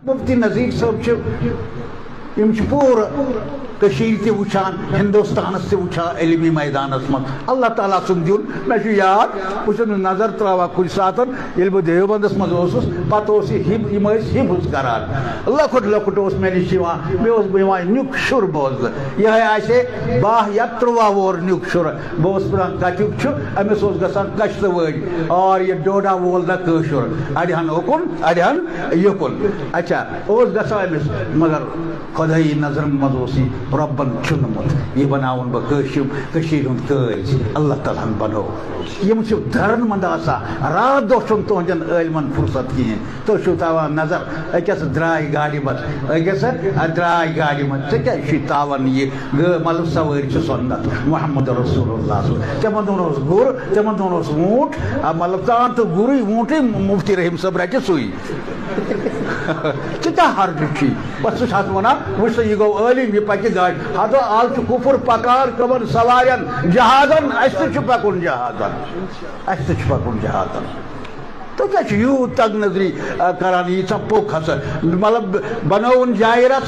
مفتی نذیر صاحب پور کشیر وچان ہندوستان سے وچان علمی میدان من اللہ تعالیٰ سن دن میں یاد بہت نظر ترا کن سات بہ دیوبندس مز پتہ حفظ کران لکٹ لکٹ مے نش مے نیک شر بوزن یہ آسے 12 یا 13 وور نیک شر بہت پڑھان کتک امس گھان کشتواری اور یہ ڈوڈا وول نا قشر اڑہن اوکن اڑہن یکن اچھا گھان امس مگر خدائی نظر مز ربن چنمت یہ بناون بہ کشیر ہند تاج اللہ تعالیٰ بنو یم درن مند آسان رات دہ تہذین علمن فرصت کہین تھی تاوان نظر اکس درائے گاڑی مز اکس درائے گاڑی مز ٹھیک تاوان یہ مطلب سواری سنت محمد رسول اللہ تمن دون گر تمن دون وونٹ مطلب تان تو گرے وونٹے مفتی رحیم صاحب رٹہ سوئی کیا حرج چی بس سہ ونان وچ یہ گو عالم یہ پکہ گاڑی ہتو آل کفر پکار کمن سوارین جہازن اس پکن جہازن اس پکن جہازن تو کیا یوت تگ نظری کران یہ پوک ہسا مطلب بنون جائے رس